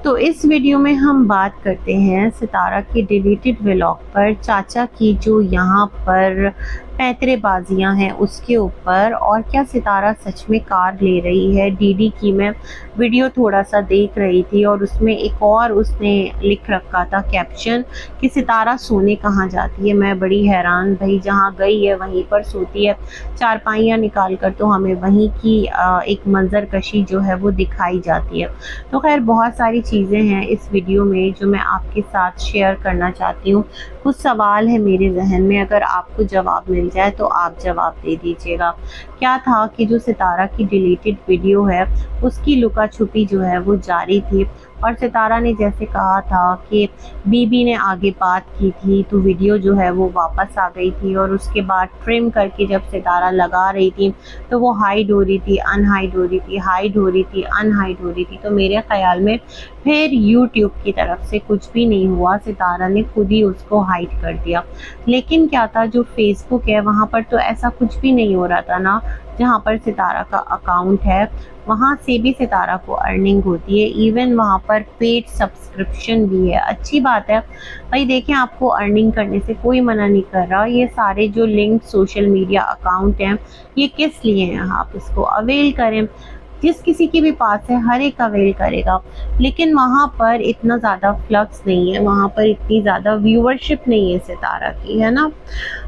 तो इस वीडियो में हम बात करते हैं सितारा के डिलीटेड व्लॉग पर चाचा की जो यहाँ पर पैंतरेबाजियाँ हैं उसके ऊपर, और क्या सितारा सच में कार ले रही है। डीडी की मैं वीडियो थोड़ा सा देख रही थी और उसमें एक और उसने लिख रखा था कैप्शन कि सितारा सोने कहाँ जाती है। मैं बड़ी हैरान, भाई जहाँ गई है वहीं पर सोती है। चारपाइयाँ निकाल कर तो हमें वहीं की एक मंजर कशी जो है वो दिखाई जाती है। तो खैर बहुत सारी चीज़ें हैं इस वीडियो में जो मैं आपके साथ शेयर करना चाहती हूँ। कुछ सवाल है मेरे जहन में, अगर आपको जवाब मिल जाए तो आप जवाब दे दीजिएगा। क्या था कि जो सितारा की डिलीटेड वीडियो है उसकी लुका छुपी जो है वो जारी थी, और सितारा ने जैसे कहा था कि बीबी ने आगे बात की थी तो वीडियो जो है वो वापस आ गई थी, और उसके बाद ट्रिम करके जब सितारा लगा रही थी तो वो हाइड हो रही थी, अनहाइड हो रही थी, हाइड हो रही थी, अनहाइड हो रही थी। तो मेरे ख्याल में फिर यूट्यूब की तरफ से कुछ भी नहीं हुआ, सितारा ने खुद ही उसको हाइड कर दिया। लेकिन क्या था, जो फेसबुक है वहाँ पर तो ऐसा कुछ भी नहीं हो रहा था ना। जहाँ पर सितारा का अकाउंट है वहाँ से भी सितारा को अर्निंग होती है, इवन वहाँ पर पेड सब्सक्रिप्शन भी है। अच्छी बात है भाई, देखें आपको अर्निंग करने से कोई मना नहीं कर रहा। ये सारे जो लिंक सोशल मीडिया अकाउंट हैं ये किस लिए हैं, आप इसको अवेल करें। जिस किसी के भी पास है हर एक अवेल करेगा, लेकिन वहाँ पर इतना ज़्यादा फ्लक्स नहीं है, वहाँ पर इतनी ज़्यादा व्यूअरशिप नहीं है सितारा की, है ना।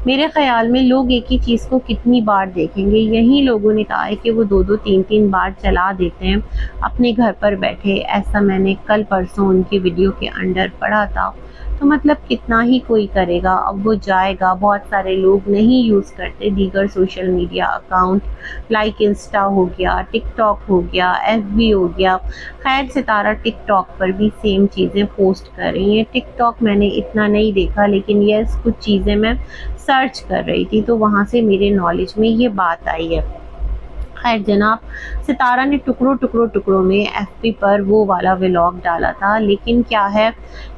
मेरे ख्याल में लोग एक ही चीज़ को कितनी बार देखेंगे। यही लोगों ने कहा है कि वो 2-2 3-3 बार चला देते हैं अपने घर पर बैठे। ऐसा मैंने कल परसों उनकी वीडियो के अंडर पढ़ा था। तो मतलब कितना ही कोई करेगा। अब वो जाएगा, बहुत सारे लोग नहीं यूज़ करते दीगर social media account, like Insta हो गया, टिकटॉक हो गया, एफबी हो गया। खैर सितारा टिकटॉक पर भी सेम चीज़ें पोस्ट कर रही हैं। टिकटॉक मैंने इतना नहीं देखा, लेकिन यस कुछ चीज़ें मैं सर्च कर रही थी तो वहाँ से मेरे नॉलेज में ये बात आई है। खैर जनाब, सितारा ने टुकड़ों में एफबी पर वो वाला व्लॉग डाला था, लेकिन क्या है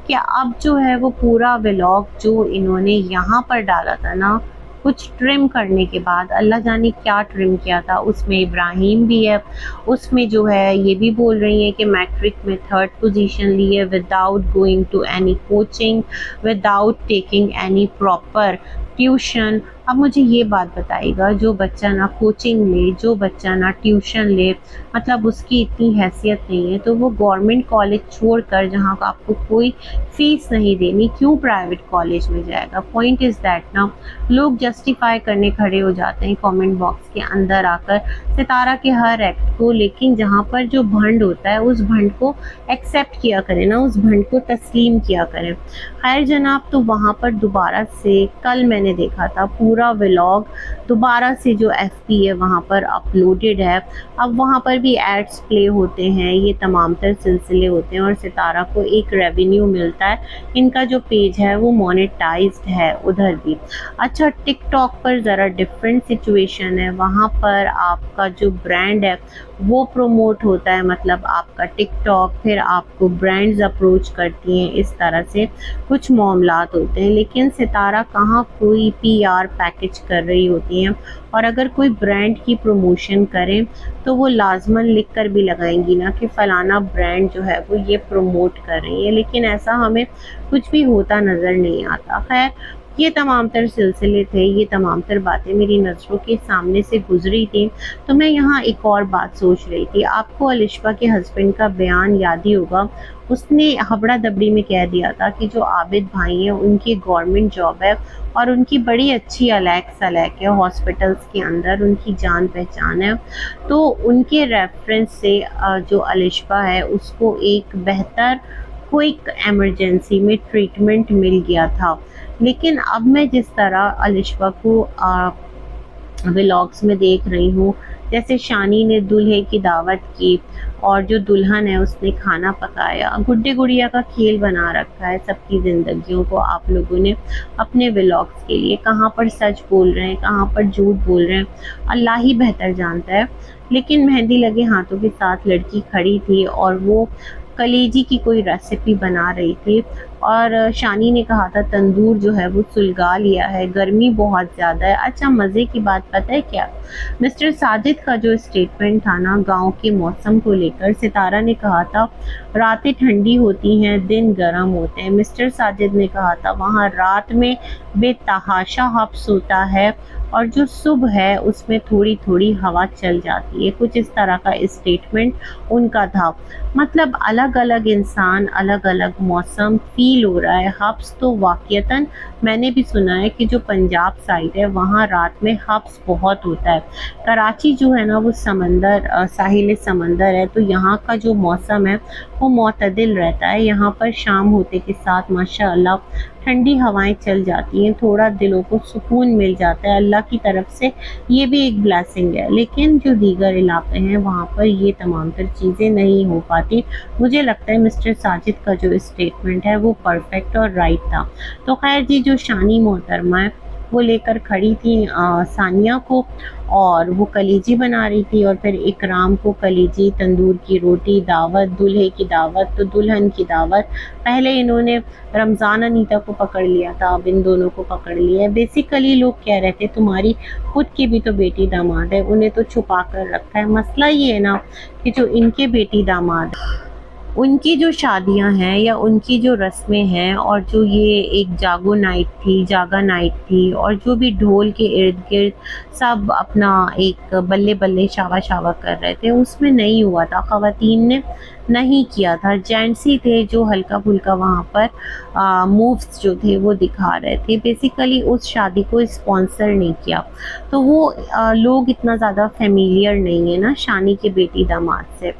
कि अब जो है वो पूरा व्लॉग जो इन्होंने यहाँ पर डाला था ना, कुछ ट्रिम करने के बाद, अल्लाह जाने क्या ट्रिम किया था। उसमें इब्राहिम भी है, उसमें जो है ये भी बोल रही है कि मैट्रिक में 3rd पोजीशन ली है without going to any coaching, without taking any proper tuition. अब मुझे ये बात बताइएगा, जो बच्चा ना कोचिंग ले, जो बच्चा ना ट्यूशन ले, मतलब उसकी इतनी हैसियत नहीं है तो वो गवर्नमेंट कॉलेज छोड़कर, जहाँ आपको कोई फीस नहीं देनी, क्यों प्राइवेट कॉलेज में जाएगा। पॉइंट इज़ दैट ना, लोग जस्टिफाई करने खड़े हो जाते हैं कमेंट बॉक्स के अंदर आकर सितारा के हर एक्ट को, लेकिन जहाँ पर जो भंड होता है उस भंड को एक्सेप्ट किया करें ना, उस भंड को तस्लीम किया करें। खैर जनाब, तो वहाँ पर दोबारा से कल मैंने देखा था पूरा व्लॉग दोबारा से जो एफबी है वहाँ पर अपलोडेड है। अब वहाँ पर भी एड्स प्ले होते हैं, ये तमाम तर सिलसिले होते हैं और सितारा को एक रेवेन्यू मिलता है। इनका जो पेज है वो मोनेटाइज्ड है उधर भी। अच्छा, टिकटॉक पर ज़रा डिफरेंट सिचुएशन है, वहाँ पर आपका जो ब्रांड है वो प्रमोट होता है, मतलब आपका टिकटॉक, फिर आपको ब्रांड्स अप्रोच करती हैं, इस तरह से कुछ मामलात होते हैं। लेकिन सितारा कहाँ कोई पीआर पैकेज कर रही होती हैं, और अगर कोई ब्रांड की प्रमोशन करें तो वो लाजमन लिख कर भी लगाएंगी ना कि फ़लाना ब्रांड जो है वो ये प्रमोट कर रही है, लेकिन ऐसा हमें कुछ भी होता नज़र नहीं आता। खैर ये तमाम तर सिलसिले थे, ये तमाम तर बातें मेरी नज़रों के सामने से गुजरी थी। तो मैं यहाँ एक और बात सोच रही थी, आपको अलिशबा के हस्बैंड का बयान याद ही होगा। उसने हबड़ा दबड़ी में कह दिया था कि जो आबिद भाई हैं उनकी गवर्नमेंट जॉब है और उनकी बड़ी अच्छी अलैक सलैक है हॉस्पिटल्स के अंदर, उनकी जान पहचान है। तो उनके रेफरेंस से जो अलिशबा है उसको एक बेहतर क्विक एमरजेंसी में ट्रीटमेंट मिल गया था। लेकिन अब मैं जिस तरह अलिशबा को व्लॉग्स में देख रही हूँ, जैसे शानी ने दूल्हे की दावत की और जो दुल्हन है उसने खाना पकाया, गुड्डे गुड़िया का खेल बना रखा है सबकी ज़िंदगियों को आप लोगों ने अपने व्लॉग्स के लिए। कहाँ पर सच बोल रहे हैं, कहाँ पर झूठ बोल रहे हैं, अल्लाह ही बेहतर जानता है। लेकिन मेहंदी लगे हाथों के साथ लड़की खड़ी थी और वो कलेजी की कोई रेसिपी बना रही थी। और शानी ने कहा था तंदूर जो है वो सुलगा लिया है, गर्मी बहुत ज़्यादा है। अच्छा, मज़े की बात पता है क्या, मिस्टर साजिद का जो स्टेटमेंट था ना गांव के मौसम को लेकर, सितारा ने कहा था रातें ठंडी होती हैं, दिन गर्म होते हैं। मिस्टर साजिद ने कहा था वहाँ रात में बेतहाशा हब्स होता है और जो सुबह है उसमें थोड़ी थोड़ी हवा चल जाती है। कुछ इस तरह का स्टेटमेंट उनका था। मतलब अलग अलग इंसान, अलग अलग मौसम फील हो रहा है। हब्स तो वाकईतन मैंने भी सुना है कि जो पंजाब साइड है वहाँ रात में हब्स बहुत होता है। कराची जो है ना वो समंदर, साहिल समंदर है, तो यहाँ का जो मौसम है वो मोतदिल रहता है। यहाँ पर शाम होते के साथ माशाअल्लाह ठंडी हवाएं चल जाती हैं, थोड़ा दिलों को सुकून मिल जाता है। अल्लाह की तरफ से ये भी एक ब्लेसिंग है। लेकिन जो दीगर इलाके हैं वहाँ पर ये तमाम तर चीज़ें नहीं हो पाती। मुझे लगता है मिस्टर साजिद का जो स्टेटमेंट है वो परफेक्ट और राइट था। तो खैर जी, जो शानी मोहतरमा है वो लेकर खड़ी थी सानिया को, और वो कलीजी बना रही थी, और फिर इकराम को कलीजी, तंदूर की रोटी, दावत, दूल्हे की दावत तो दुल्हन की दावत। पहले इन्होंने रमज़ान अनीता को पकड़ लिया था, अब इन दोनों को पकड़ लिया है। बेसिकली लोग कह रहे थे तुम्हारी खुद की भी तो बेटी दामाद है, उन्हें तो छुपा कर रखा है। मसला ये है ना कि जो इनके बेटी दामाद, उनकी जो शादियां हैं या उनकी जो रस्में हैं, और जो ये एक जागो नाइट थी, जागा नाइट थी, और जो भी ढोल के इर्द गिर्द सब अपना एक बल्ले बल्ले शावा शावा कर रहे थे, उसमें नहीं हुआ था। ख़वातीन ने नहीं किया था, जेंट्स ही थे जो हल्का फुल्का वहाँ पर मूव्स जो थे वो दिखा रहे थे। बेसिकली उस शादी को स्पॉन्सर नहीं किया, तो वो लोग इतना ज़्यादा फेमिलियर नहीं है ना शानी के बेटी दामाद से।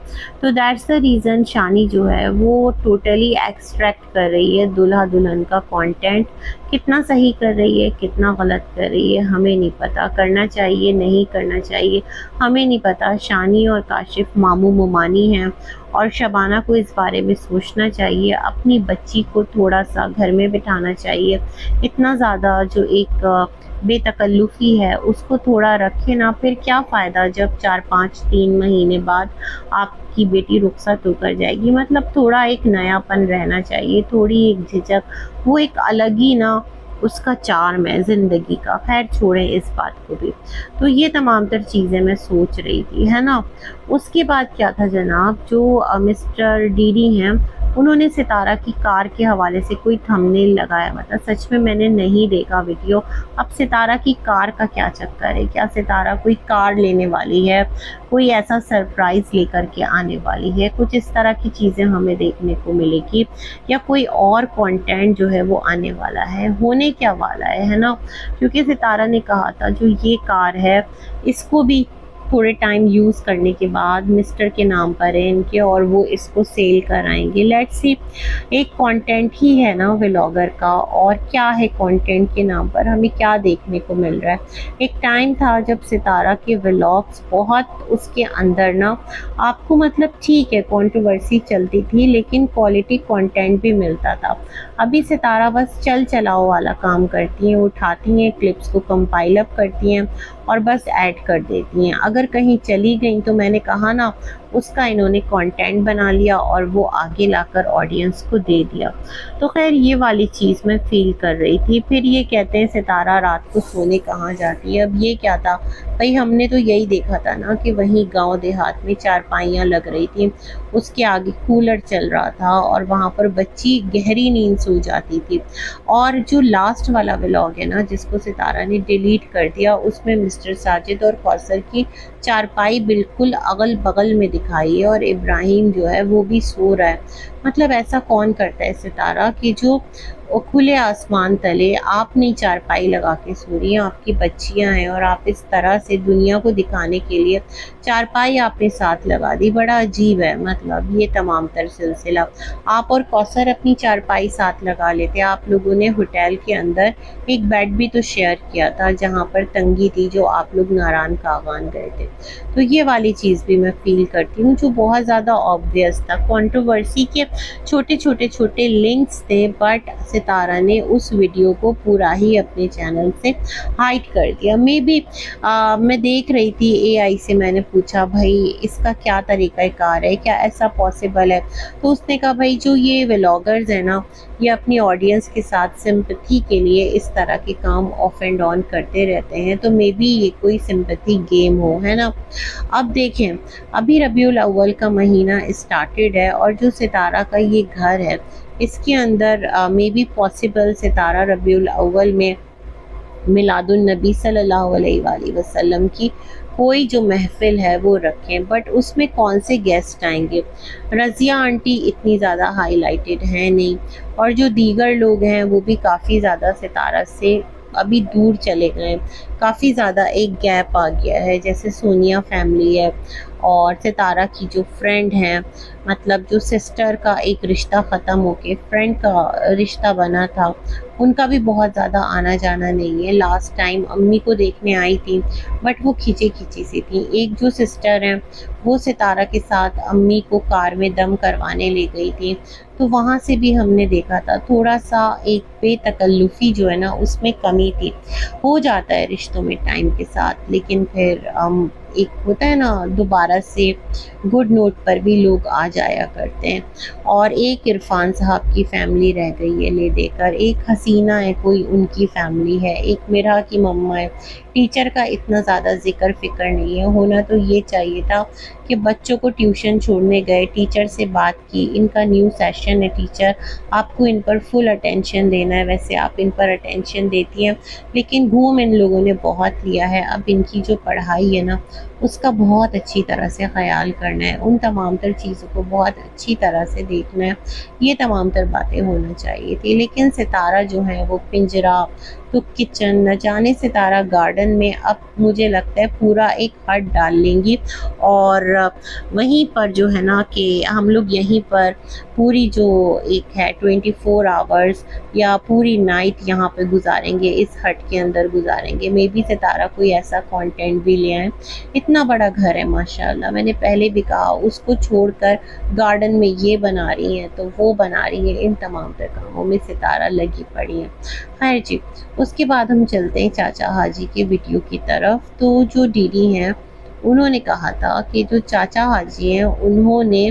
तो दैट्स द रीज़न शानी जो है वो टोटली एक्सट्रैक्ट कर रही है दुल्हा दुल्हन का कंटेंट। कितना सही कर रही है, कितना गलत कर रही है, हमें नहीं पता। करना चाहिए, नहीं करना चाहिए, हमें नहीं पता। शानी और काशिफ मामू मुमानी हैं, और शबाना को इस बारे में सोचना चाहिए। अपनी बच्ची को थोड़ा सा घर में बिठाना चाहिए। इतना ज़्यादा जो एक बेतकल्लुफ़ी है उसको थोड़ा रखे ना, फिर क्या फ़ायदा जब 4-5-3 महीने बाद आपकी बेटी रुखसत होकर जाएगी। मतलब थोड़ा एक नयापन रहना चाहिए, थोड़ी एक झिझक, वो एक अलग ही ना उसका चार्म है ज़िंदगी का। खैर छोड़ें इस बात को भी। तो ये तमाम तर चीज़ें मैं सोच रही थी, है ना। उसके बाद क्या था जनाब, जो मिस्टर डीडी हैं उन्होंने सितारा की कार के हवाले से कोई थंबनेल लगाया हुआ था। सच में मैंने नहीं देखा वीडियो। अब सितारा की कार का क्या चक्कर है? क्या सितारा कोई कार लेने वाली है, कोई ऐसा सरप्राइज़ लेकर के आने वाली है? कुछ इस तरह की चीज़ें हमें देखने को मिलेगी, या कोई और कंटेंट जो है वो आने वाला है? होने क्या वाला है ना। क्योंकि सितारा ने कहा था जो ये कार है इसको भी थोड़े टाइम यूज़ करने के बाद मिस्टर के नाम पर है इनके, और वो इसको सेल कराएंगे। लेट्स सी, एक कंटेंट ही है ना व्लॉगर का, और क्या है कंटेंट के नाम पर हमें क्या देखने को मिल रहा है। एक टाइम था जब सितारा के व्लॉग्स बहुत उसके अंदर ना आपको मतलब ठीक है कंट्रोवर्सी चलती थी, लेकिन क्वालिटी कंटेंट भी मिलता था। अभी सितारा बस चल चलाओ वाला काम करती हैं, उठाती हैं क्लिप्स को, कंपाइल अप करती हैं और बस ऐड कर देती हैं। अगर कहीं चली गई तो मैंने कहा ना उसका इन्होंने कंटेंट बना लिया और वो आगे लाकर ऑडियंस को दे दिया। तो खैर ये वाली चीज़ मैं फील कर रही थी। फिर ये कहते हैं सितारा रात को सोने कहाँ जाती है। अब ये क्या था भाई, हमने तो यही देखा था ना कि वहीं गांव देहात में चारपाइयाँ लग रही थी, उसके आगे कूलर चल रहा था और वहाँ पर बच्ची गहरी नींद सो जाती थी। और जो लास्ट वाला व्लॉग है ना जिसको सितारा ने डिलीट कर दिया, उसमें मिस्टर साजिद और कौसर की चारपाई बिल्कुल अगल बगल में दिखाई है, और इब्राहिम जो है वो भी सो रहा है। मतलब ऐसा कौन करता है सितारा कि जो खुले आसमान तले आप नहीं चारपाई लगा के सो रही हैं, आपकी बच्चियां हैं, और आप इस तरह से दुनिया को दिखाने के लिए चारपाई आपने साथ लगा दी। बड़ा अजीब है मतलब ये तमाम तर सिलसिला। आप और कौसर अपनी चारपाई साथ लगा लेते। आप लोगों ने होटल के अंदर एक बेड भी तो शेयर किया था जहाँ पर तंगी थी, जो आप लोग नारायण कागान गए थे। तो ये वाली चीज़ भी मैं फील करती हूँ जो बहुत ज़्यादा ऑब्वियस था। कंट्रोवर्सी के छोटे छोटे छोटे लिंक्स थे, बट सितारा ने उस वीडियो को पूरा ही अपने चैनल से हाइड कर दिया। मे बी मैं देख रही थी एआई से, मैंने पूछा भाई इसका क्या तरीक़ाकार है, क्या ऐसा पॉसिबल है? तो उसने कहा भाई जो ये व्लॉगर्स हैं ना, ये अपनी ऑडियंस के साथ सिंपैथी के लिए इस तरह के काम ऑफ एंड ऑन करते रहते हैं, तो मे बी ये कोई सिंपैथी गेम हो, है ना। अब देखें, अभी रबीउल अव्वल का महीना स्टार्टेड है और जो सितारा का ये घर है इसके अंदर मे बी पॉसिबल सितारा रबीउल अव्वल में मिलादुन नबी सल्लल्लाहु अलैहि वसल्लम की कोई जो महफिल है वो रखें, बट उसमें कौन से गेस्ट आएंगे? रज़िया आंटी इतनी ज़्यादा हाईलाइटेड है नहीं, और जो दीगर लोग हैं वो भी काफ़ी ज़्यादा सितारा से अभी दूर चले गए, काफ़ी ज़्यादा एक गैप आ गया है। जैसे सोनिया फैमिली है और सितारा की जो फ्रेंड हैं, मतलब जो सिस्टर का एक रिश्ता ख़त्म होके फ्रेंड का रिश्ता बना था, उनका भी बहुत ज़्यादा आना जाना नहीं है। लास्ट टाइम अम्मी को देखने आई थी बट वो खींची खींची सी थी। एक जो सिस्टर हैं वो सितारा के साथ अम्मी को कार में दम करवाने ले गई थी, तो वहाँ से भी हमने देखा था थोड़ा सा एक बेतकल्लुफ़ी जो है ना उसमें कमी थी। हो जाता है रिश्तों में टाइम के साथ, लेकिन फिर एक होता है ना दोबारा से गुड नोट पर भी लोग आ जाया करते हैं। और एक इरफान साहब की फैमिली रह गई है ले देकर, एक हसीना है कोई उनकी फैमिली है, एक मेरा की मम्मा है। टीचर का इतना ज़्यादा ज़िक्र फ़िक्र नहीं है। होना तो ये चाहिए था कि बच्चों को ट्यूशन छोड़ने गए, टीचर से बात की, इनका न्यू सेशन है टीचर, आपको इन पर फुल अटेंशन देना है। वैसे आप इन पर अटेंशन देती हैं, लेकिन घूम इन लोगों ने बहुत लिया है। अब इनकी जो पढ़ाई है ना उसका बहुत अच्छी तरह से ख़याल करना है, उन तमाम तर चीज़ों को बहुत अच्छी तरह से देखना है। ये तमाम तर बातें होना चाहिए थी, लेकिन सितारा जो है वो पिंजरा तो किचन, न जाने सितारा गार्डन में अब मुझे लगता है पूरा एक हट डाल लेंगी। और वहीं पर जो है ना कि हम लोग यहीं पर पूरी जो एक है 24 आवर्स या पूरी नाइट यहाँ पे गुजारेंगे, इस हट के अंदर गुजारेंगे। मे बी सितारा कोई ऐसा कंटेंट भी ले आए। इतना बड़ा घर है माशाल्लाह, मैंने पहले भी कहा, उसको छोड़कर गार्डन में ये बना रही हैं तो वो बना रही है, इन तमाम तर कामों में सितारा लगी पड़ी है। खैर जी, उसके बाद हम चलते हैं चाचा हाजी के वीडियो की तरफ। तो जो डीडी हैं उन्होंने कहा था कि जो चाचा हाजी हैं उन्होंने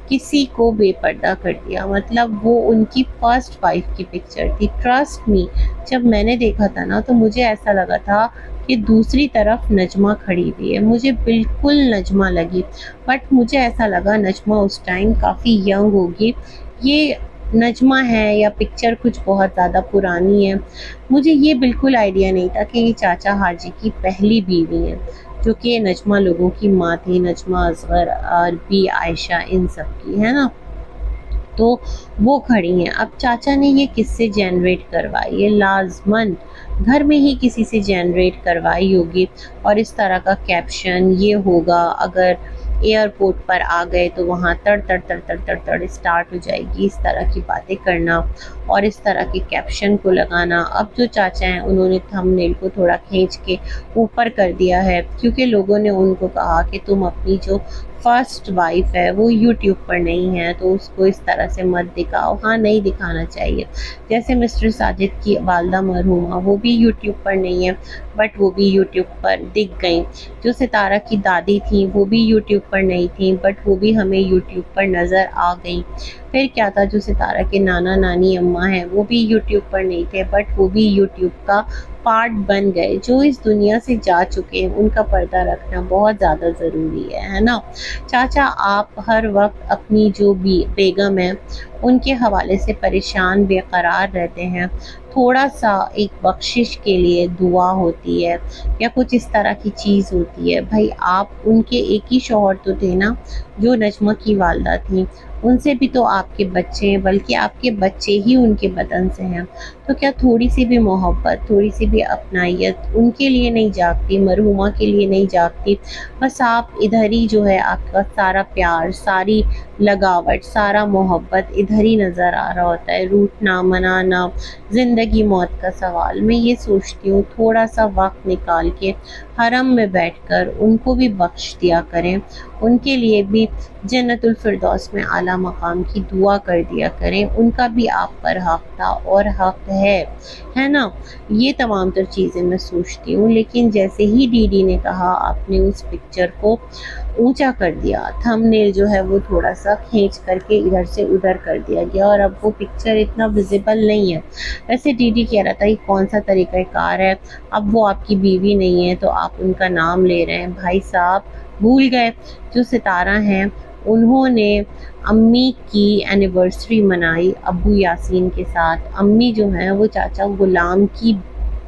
किसी को बेपर्दा कर दिया, मतलब वो उनकी फर्स्ट वाइफ की पिक्चर थी। ट्रस्ट मी, जब मैंने देखा था ना तो मुझे ऐसा लगा था कि दूसरी तरफ नजमा खड़ी हुई है, मुझे बिल्कुल नजमा लगी, बट मुझे ऐसा लगा नजमा उस टाइम काफ़ी यंग होगी। ये नजमा है या पिक्चर कुछ बहुत ज़्यादा पुरानी है, मुझे ये बिल्कुल आइडिया नहीं था कि ये चाचा हाजी की पहली बीवी है, जो कि नजमा लोगों की माँ थी, नजमा असगर, अरबी, आयशा, इन सब की, है ना। तो वो खड़ी हैं। अब चाचा ने ये किससे जनरेट करवाई? ये लाजमन घर में ही किसी से जनरेट करवाई होगी, और इस तरह का कैप्शन ये होगा। अगर एयरपोर्ट पर आ गए तो वहाँ तड़ तड़ तड़ तड़ तड़ तड़ स्टार्ट हो जाएगी, इस तरह की बातें करना और इस तरह के कैप्शन को लगाना। अब जो चाचा हैं उन्होंने थंबनेल को थोड़ा खींच के ऊपर कर दिया है, क्योंकि लोगों ने उनको कहा कि तुम अपनी जो फर्स्ट वाइफ है वो यूट्यूब पर नहीं है तो उसको इस तरह से मत दिखाओ। हाँ, नहीं दिखाना चाहिए। जैसे मिस्टर साजिद की वालदा मरहूमा, वो भी यूट्यूब पर नहीं है बट वो भी यूट्यूब पर दिख गई। जो सितारा की दादी थी वो भी यूट्यूब पर नहीं थी बट वो भी हमें यूट्यूब पर नज़र आ गई। फिर क्या था, जो सितारा के नाना नानी अम्मा हैं वो भी यूट्यूब पर नहीं थे बट वो भी यूट्यूब का पार्ट बन गए। जो इस दुनिया से जा चुके हैं उनका पर्दा रखना बहुत ज़्यादा ज़रूरी है ना। चाचा, आप हर वक्त अपनी जो बेगम है उनके हवाले से परेशान बेकरार रहते हैं। थोड़ा सा एक बख्शिश के लिए दुआ होती है या कुछ इस तरह की चीज़ होती है। भाई, आप उनके एक ही शौहर तो थे ना जो नजमा की वालदा थी, उनसे भी तो आपके बच्चे हैं, बल्कि आपके बच्चे ही उनके बदन से हैं। तो क्या थोड़ी सी भी मोहब्बत, थोड़ी सी भी अपनायत उनके लिए नहीं जागती, मरहुमा के लिए नहीं जागती? बस आप इधर ही जो है आपका सारा प्यार, सारी लगावट, सारा मोहब्बत इधर ही नज़र आ रहा होता है। रूठना, मनाना, ज़िंदगी मौत का सवाल। मैं ये सोचती हूँ थोड़ा सा वक्त निकाल के हरम में बैठकर उनको भी बख्श दिया करें, उनके लिए भी जन्नतुल फिरदौस में आला मकाम की दुआ कर दिया करें, उनका भी आप पर हक था और हक है ना। ये तमाम तर चीज़ें मैं सोचती हूँ, लेकिन जैसे ही डीडी ने कहा आपने उस पिक्चर को ऊंचा कर दिया, थंबनेल जो है वो थोड़ा सा खींच करके इधर से उधर कर दिया गया और अब वो पिक्चर इतना विजिबल नहीं है। वैसे डीडी कह रहा था ये कौन सा तरीक़ाकार है, अब वो आपकी बीवी नहीं है तो आप उनका नाम ले रहे हैं। भाई साहब भूल गए, जो सितारा हैं उन्होंने अम्मी की एनिवर्सरी मनाई अब्बू यासीन के साथ। अम्मी जो हैं वो चाचा गुलाम की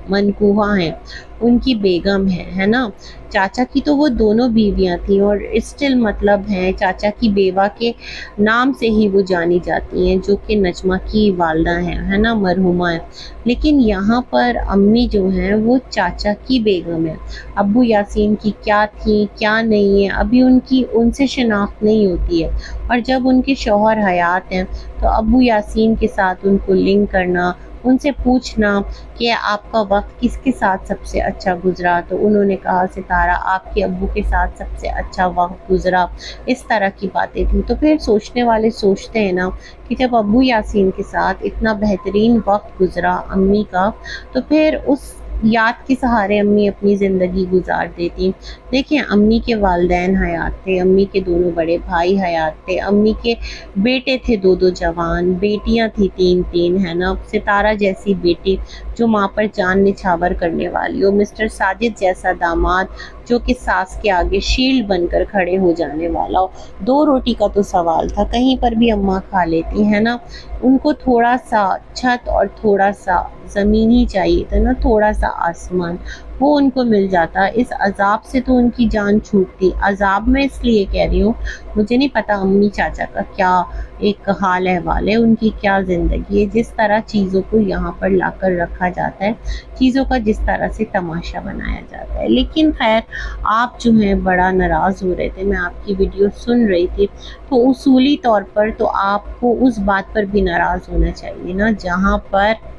मनकूहा हैं, उनकी बेगम है ना। चाचा की तो वो दोनों बीवियां थी और स्टिल मतलब हैं, चाचा की बेवा के नाम से ही वो जानी जाती हैं, जो कि नजमा की वालदा हैं, है ना, मरहुमा है। लेकिन यहाँ पर अम्मी जो हैं वो चाचा की बेगम है। अब्बू यासीन की क्या थी क्या नहीं है अभी उनकी उनसे शिनाख्त नहीं होती है, और जब उनके शौहर हयात हैं तो अब्बू यासीन के साथ उनको लिंक करना, उनसे पूछना कि आपका वक्त किसके साथ सबसे अच्छा गुजरा, तो उन्होंने कहा सितारा आपके अब्बू के साथ सबसे अच्छा वक्त गुजरा। इस तरह की बातें थी। तो फिर सोचने वाले सोचते हैं ना कि जब अब्बू यासीन के साथ इतना बेहतरीन वक्त गुजरा अम्मी का, तो फिर उस याद के सहारे अम्मी अपनी ज़िंदगी गुजार देती। देखिए अम्मी के वालिदैन हयात थे, अम्मी के दोनों बड़े भाई हयात थे, अम्मी के बेटे थे दो दो जवान, बेटियां थी तीन तीन, है ना। सितारा जैसी बेटी जो माँ पर जान निछावर करने वाली हो, मिस्टर साजिद जैसा दामाद जो कि सास के आगे शील्ड बनकर खड़े हो जाने वाला हो। दो रोटी का तो सवाल था, कहीं पर भी अम्मा खा लेती है ना। उनको थोड़ा सा छत और थोड़ा सा ज़मीन ही चाहिए था ना, थोड़ा सा आसमान, वो उनको मिल जाता। इस अजाब से तो उनकी जान छूटती। अजाब मैं इसलिए कह रही हूँ, मुझे नहीं पता अम्मी चाचा का क्या एक हाल अहवाल है, उनकी क्या ज़िंदगी है, जिस तरह चीज़ों को यहाँ पर लाकर रखा जाता है, चीज़ों का जिस तरह से तमाशा बनाया जाता है। लेकिन खैर आप जो हैं बड़ा नाराज़ हो रहे थे, मैं आपकी वीडियो सुन रही थी, तो उसूली तौर पर तो आपको उस बात पर भी नाराज़ होना चाहिए ना, जहाँ पर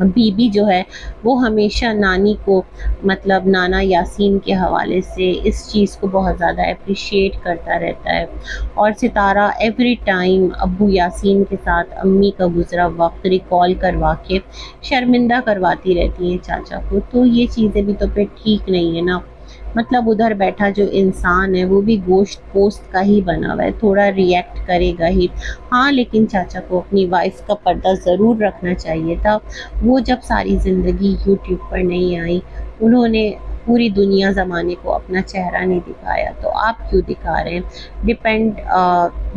बीबी जो है वो हमेशा नानी को, मतलब नाना यासीन के हवाले से इस चीज़ को बहुत ज़्यादा अप्रिशिएट करता रहता है, और सितारा एवरी टाइम अब्बू यासीन के साथ अम्मी का गुजरा वक्त रिकॉल करवा के शर्मिंदा करवाती रहती हैं चाचा को। तो ये चीज़ें भी तो फिर ठीक नहीं है ना। मतलब उधर बैठा जो इंसान है वो भी गोश्त पोस्ट का ही बना हुआ है, थोड़ा रिएक्ट करेगा ही। हाँ लेकिन चाचा को अपनी वाइफ का पर्दा ज़रूर रखना चाहिए था। वो जब सारी ज़िंदगी यूट्यूब पर नहीं आई, उन्होंने पूरी दुनिया ज़माने को अपना चेहरा नहीं दिखाया, तो आप क्यों दिखा रहे हैं। डिपेंड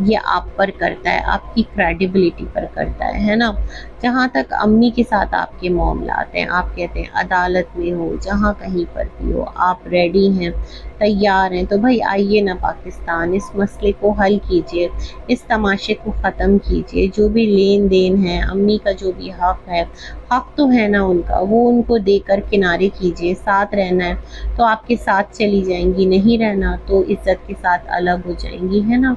ये आप पर करता है, आपकी क्रेडिबिलिटी पर करता है ना। जहाँ तक अम्मी के साथ आपके मामलात हैं, आप कहते हैं अदालत में हो, जहाँ कहीं पर भी हो, आप रेडी हैं, तैयार हैं, तो भाई आइए ना पाकिस्तान, इस मसले को हल कीजिए, इस तमाशे को ख़त्म कीजिए। जो भी लेन देन है, अम्मी का जो भी हक तो है ना उनका, वो उनको देकर किनारे कीजिए। साथ रहना है तो आपके साथ चली जाएंगी, नहीं रहना तो इज़्ज़त के साथ अलग हो जाएंगी, है ना।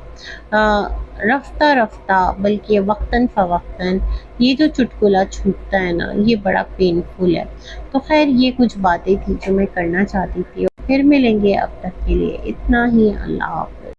रफ्ता रफ्ता बल्कि वक्तन फ़वक्तन ये जो चुटकुला छूटता है ना, ये बड़ा पेनफुल है। तो खैर ये कुछ बातें थी जो मैं करना चाहती थी। फिर मिलेंगे, अब तक के लिए इतना ही। अल्लाह हाफ़िज़।